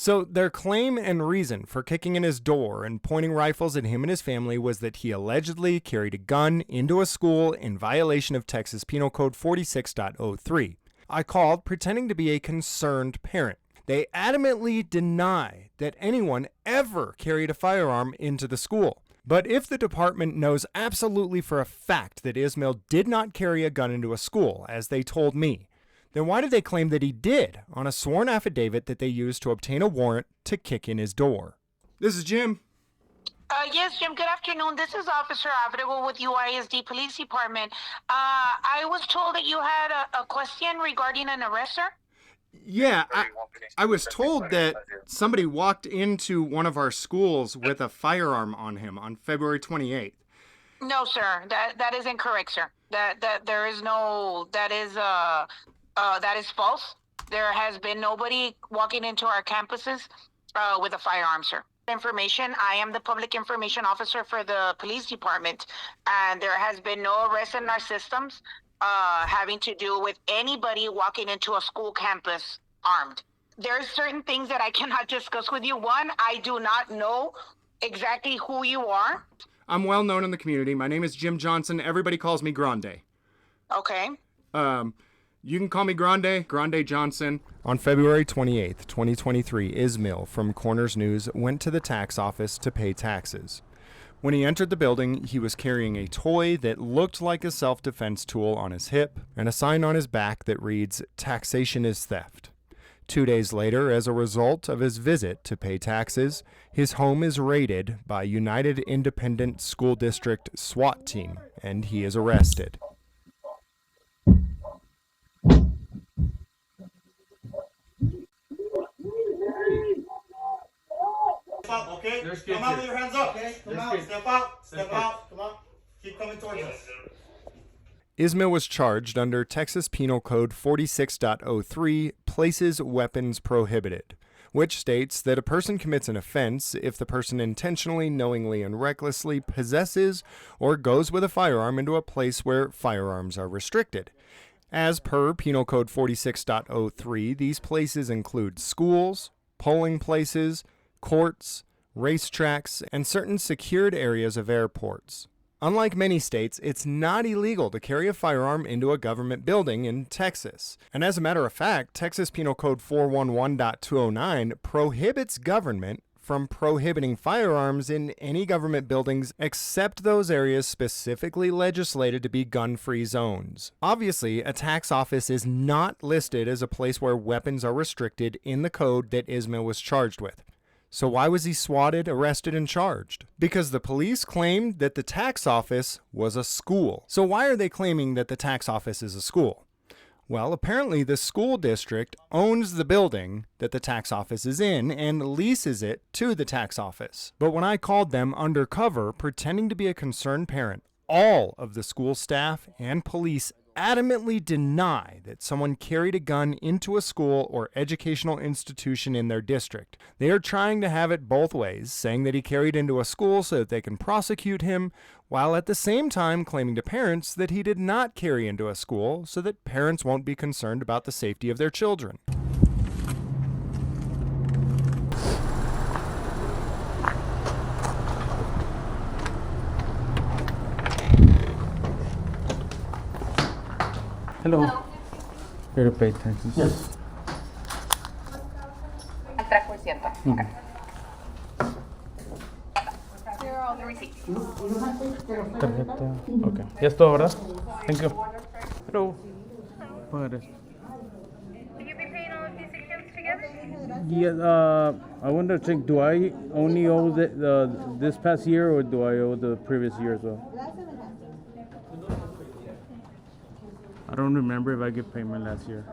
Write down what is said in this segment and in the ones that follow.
So their claim and reason for kicking in his door and pointing rifles at him and his family was that he allegedly carried a gun into a school in violation of Texas Penal Code 46.03. I called pretending to be a concerned parent. They adamantly deny that anyone ever carried a firearm into the school. But if the department knows absolutely for a fact that Ismail did not carry a gun into a school, as they told me, then why did they claim that he did on a sworn affidavit that they used to obtain a warrant to kick in his door? This is Jim. Yes, Jim, good afternoon. This is Officer Abrego with ISD Police Department. I was told that you had a question regarding an arrest, sir? Yeah, I was told that somebody walked into one of our schools with a firearm on him on February 28th. No, sir. That is incorrect, sir. That there is no. That is false. There has been nobody walking into our campuses with a firearm, sir. Information. I am the public information officer for the police department, and there has been no arrest in our systems having to do with anybody walking into a school campus armed. There's certain things that I cannot discuss with you. One, I do not know exactly who you are. I'm well known in the community. My name is Jim Johnson. Everybody calls me Grande. Okay. You can call me Grande Johnson. On February 28th, 2023, Ismail from Corners News went to the tax office to pay taxes. When he entered the building, he was carrying a toy that looked like a self-defense tool on his hip and a sign on his back that reads, "Taxation is theft." 2 days later, as a result of his visit to pay taxes, his home is raided by United Independent School District SWAT team, and he is arrested. Up, okay? Come out with your hands up. Okay? Come out. Step out. Step out. Come on. Keep coming towards us. Ismail was charged under Texas Penal Code 46.03, Places Weapons Prohibited, which states that a person commits an offense if the person intentionally, knowingly, and recklessly possesses or goes with a firearm into a place where firearms are restricted. As per Penal Code 46.03, these places include schools, polling places, courts, racetracks, and certain secured areas of airports. Unlike many states, it's not illegal to carry a firearm into a government building in Texas. And as a matter of fact, Texas Penal Code 411.209 prohibits government from prohibiting firearms in any government buildings except those areas specifically legislated to be gun-free zones. Obviously, a tax office is not listed as a place where weapons are restricted in the code that Ismail was charged with. So why was he swatted, arrested, and charged? Because the police claimed that the tax office was a school. So why are they claiming that the tax office is a school? Well, apparently the school district owns the building that the tax office is in and leases it to the tax office. But when I called them undercover, pretending to be a concerned parent, all of the school staff and police adamantly deny that someone carried a gun into a school or educational institution in their district. They are trying to have it both ways, saying that he carried into a school so that they can prosecute him, while at the same time claiming to parents that he did not carry into a school so that parents won't be concerned about the safety of their children. Hello. Here to pay taxes. Yes. 3%. Okay. Here are all the receipts. Tarjeta. Okay. Ya es todo, ¿verdad? Thank you. Hello. Pagar esto. Will you be paying all of these accounts together? Yeah, I want to check, do I only owe this past year or do I owe the previous year as well? I don't remember if I get payment last year.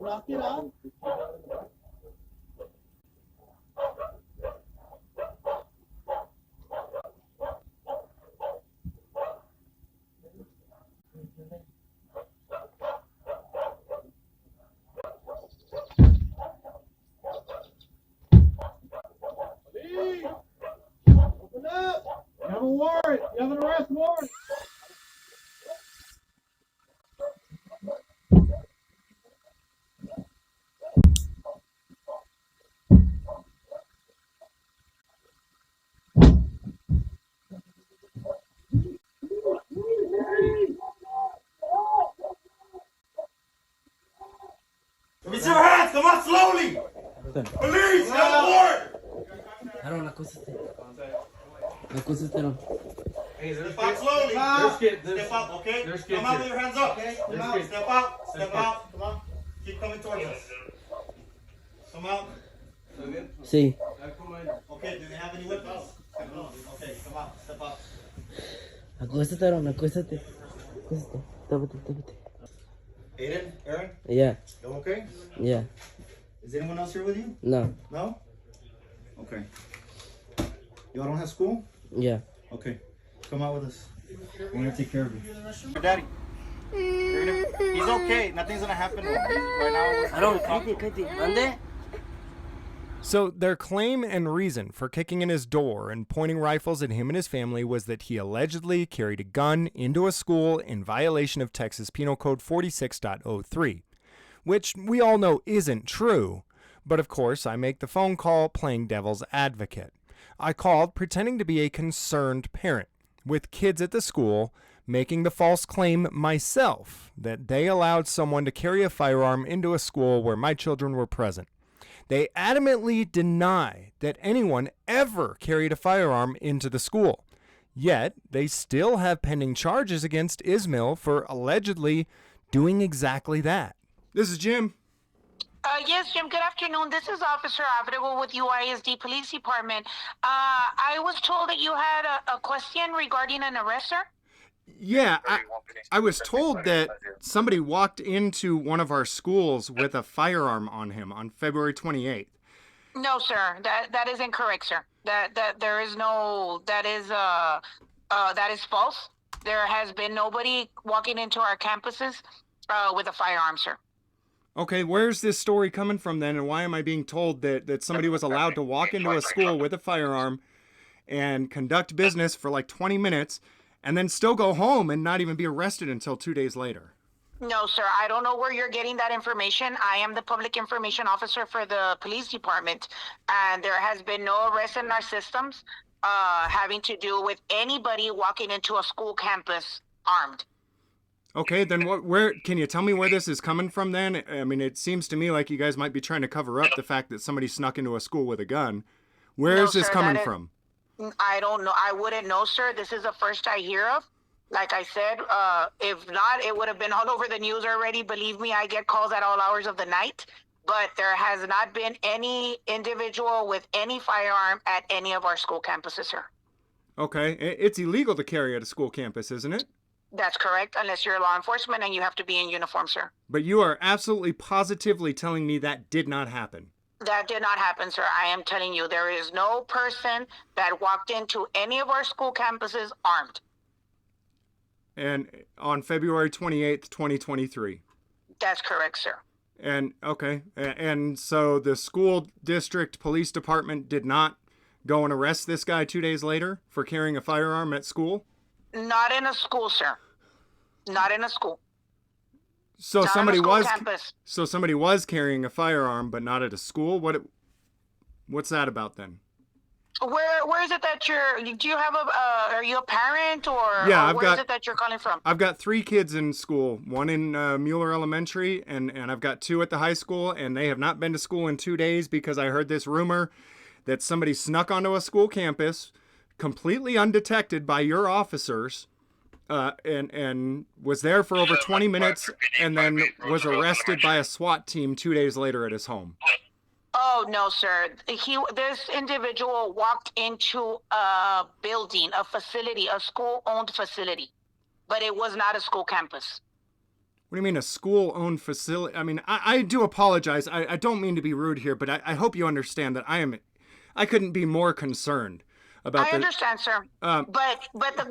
You have a warrant. You have an arrest warrant. Let me see your hands. Come on, slowly. Police, you have a warrant. Step out slowly. Step out, okay? Come out with your hands up. Come out. Step out. Step out. Come on. Keep coming towards us. Come out. Sí. Okay, do they have any weapons? Okay, come out. Step out. Acuéstate, Aaron, acuéstate. Acuéstate. Tápate. Aiden, Aaron, Yeah, you okay? yeah. Is anyone else here with you? No, No? Okay. Y'all don't have school? yeah. Okay. Come out with us. We're gonna take care of you. Your daddy. He's okay. Nothing's gonna happen to him. Right now, Aaron, cállate. ¿Dónde? So, their claim and reason for kicking in his door and pointing rifles at him and his family was that he allegedly carried a gun into a school in violation of Texas Penal Code 46.03, which we all know isn't true. But of course, I make the phone call playing devil's advocate. I called pretending to be a concerned parent with kids at the school, making the false claim myself that they allowed someone to carry a firearm into a school where my children were present. They adamantly deny that anyone ever carried a firearm into the school. Yet, they still have pending charges against Ismail for allegedly doing exactly that. This is Jim. Yes, Jim, good afternoon. This is Officer Abrego with UISD Police Department. I was told that you had a question regarding an arrest, sir? Yeah, I was told that somebody walked into one of our schools with a firearm on him on February 28th. No, sir. That is incorrect, sir. That there is no. That is false. There has been nobody walking into our campuses with a firearm, sir. Okay, where's this story coming from then, and why am I being told that somebody was allowed to walk into a school with a firearm and conduct business for like 20 minutes and then still go home and not even be arrested until 2 days later? No, sir. I don't know where you're getting that information. I am the public information officer for the police department, and there has been no arrest in our systems having to do with anybody walking into a school campus armed. Okay, then where can you tell me where this is coming from then? I mean, it seems to me like you guys might be trying to cover up the fact that somebody snuck into a school with a gun. Where is this coming from? I don't know. I wouldn't know, sir. This is the first I hear of. Like I said, if not, it would have been all over the news already. Believe me, I get calls at all hours of the night. But there has not been any individual with any firearm at any of our school campuses, sir. Okay, it's illegal to carry at a school campus, isn't it? That's correct, unless you're law enforcement and you have to be in uniform, sir. But you are absolutely positively telling me that did not happen. That did not happen, sir. I am telling you, there is no person that walked into any of our school campuses armed. And on February 28th, 2023. That's correct, sir. And okay, and so the school district police department did not go and arrest this guy 2 days later for carrying a firearm at school? Not in a school, sir. Not in a school. So Not somebody on a school was campus. so somebody was carrying a firearm, but not at a school. What's that about then? Where is it that do you have are you a parent or Yeah, where is it that you're calling from? I've got 3 kids in school, one in Mueller Elementary, and I've got 2 at the high school, and they have not been to school in 2 days because I heard this rumor that somebody snuck onto a school campus completely undetected by your officers and was there for over 20 minutes and then was arrested by a SWAT team 2 days later at his home. Oh, no, sir. This individual walked into a building, a facility, a school-owned facility, but it was not a school campus. What do you mean a school-owned facility? I mean, I do apologize. I don't mean to be rude here, but I hope you understand that I couldn't be more concerned about I understand, sir. Um,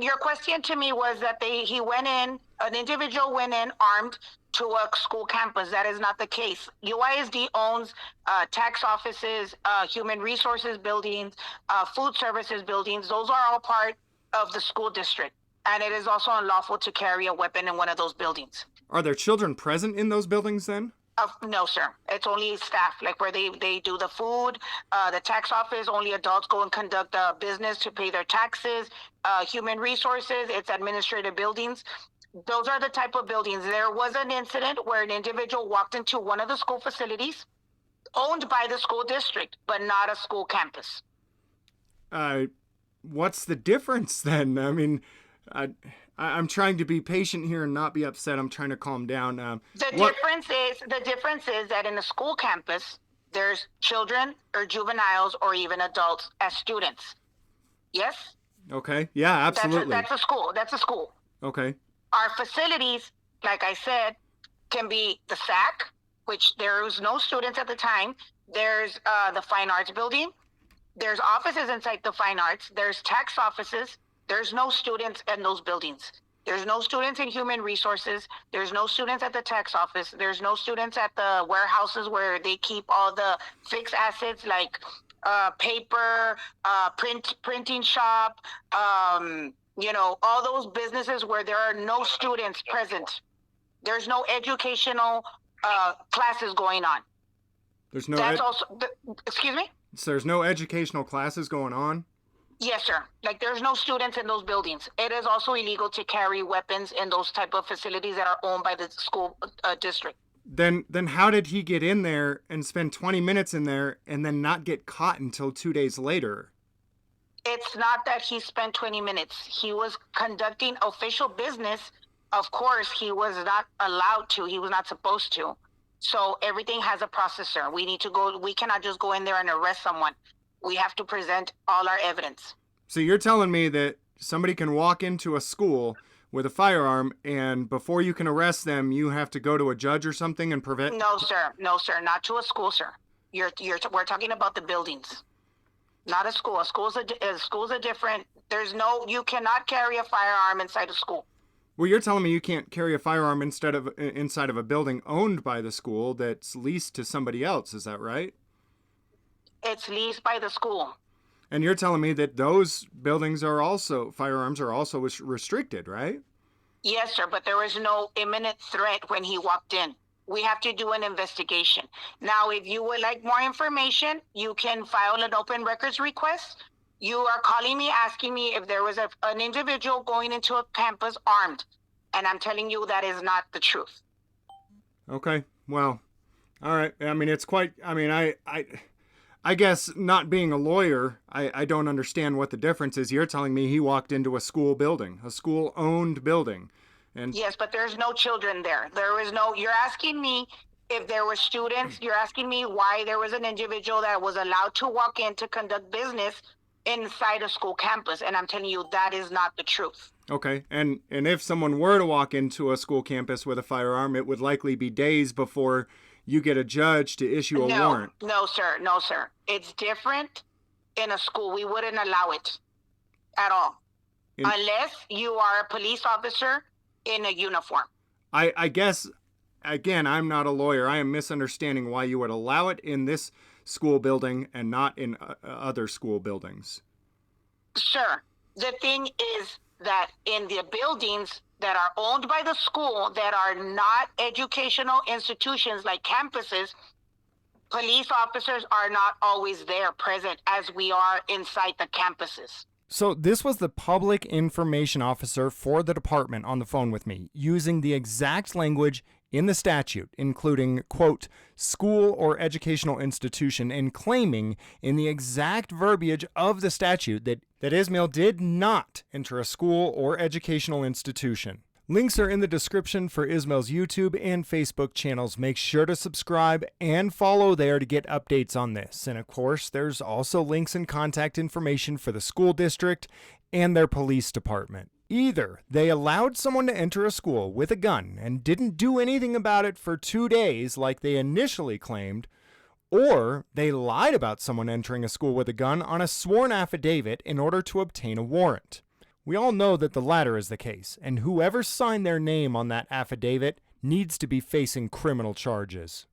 Your question to me was that an individual went in armed to a school campus. That is not the case. UISD owns tax offices, human resources buildings, food services buildings. Those are all part of the school district. And it is also unlawful to carry a weapon in one of those buildings. Are there children present in those buildings then? No, sir. It's only staff, like where they do the food, the tax office, only adults go and conduct business to pay their taxes, human resources, it's administrative buildings. Those are the type of buildings. There was an incident where an individual walked into one of the school facilities owned by the school district, but not a school campus. What's the difference then? I mean, I'm trying to be patient here and not be upset. I'm trying to calm down. The difference is that in a school campus, there's children or juveniles or even adults as students. Yes? Okay. Yeah, absolutely. That's a school. That's a school. Okay. Our facilities, like I said, can be the SAC, which there was no students at the time. There's the Fine Arts building. There's offices inside the Fine Arts. There's tax offices. There's no students in those buildings. There's no students in human resources. There's no students at the tax office. There's no students at the warehouses where they keep all the fixed assets like paper, printing shop, all those businesses where there are no students present. There's no educational classes going on. There's no. Excuse me? So there's no educational classes going on? Yes, sir. Like there's no students in those buildings. It is also illegal to carry weapons in those type of facilities that are owned by the school district. Then how did he get in there and spend 20 minutes in there and then not get caught until 2 days later? It's not that he spent 20 minutes. He was conducting official business. Of course, he was not allowed to. He was not supposed to. So everything has a processor. We cannot just go in there and arrest someone. We have to present all our evidence. So you're telling me that somebody can walk into a school with a firearm and before you can arrest them, you have to go to a judge or something and prevent? No, sir. No, sir. Not to a school, sir. We're talking about the buildings, not a school. A school's a different. You cannot carry a firearm inside a school. Well, you're telling me you can't carry a firearm inside of a building owned by the school that's leased to somebody else. Is that right? It's leased by the school. And you're telling me that those buildings firearms are also restricted, right? Yes, sir, but there was no imminent threat when he walked in. We have to do an investigation. Now, if you would like more information, you can file an open records request. You are calling me, asking me if there was an individual going into a campus armed. And I'm telling you that is not the truth. Okay, well, all right. I mean, I guess not being a lawyer, I don't understand what the difference is. You're telling me he walked into a school building, a school-owned building. And yes, but there's no children there. You're asking me if there were students. You're asking me why there was an individual that was allowed to walk in to conduct business inside a school campus. And I'm telling you that is not the truth. Okay, and if someone were to walk into a school campus with a firearm, it would likely be days before you get a judge to issue a warrant. No, sir. No, sir. It's different in a school. We wouldn't allow it at all. Unless you are a police officer in a uniform. I guess, again, I'm not a lawyer. I am misunderstanding why you would allow it in this school building and not in other school buildings. Sir, the thing is that in the buildings that are owned by the school that are not educational institutions like campuses, police officers are not always there present as we are inside the campuses. So this was the public information officer for the department on the phone with me, using the exact language in the statute, including, quote, school or educational institution, and claiming in the exact verbiage of the statute that Ismail did not enter a school or educational institution. Links are in the description for Ismail's YouTube and Facebook channels. Make sure to subscribe and follow there to get updates on this. And of course, there's also links and contact information for the school district and their police department. Either they allowed someone to enter a school with a gun and didn't do anything about it for 2 days like they initially claimed, or they lied about someone entering a school with a gun on a sworn affidavit in order to obtain a warrant. We all know that the latter is the case, and whoever signed their name on that affidavit needs to be facing criminal charges.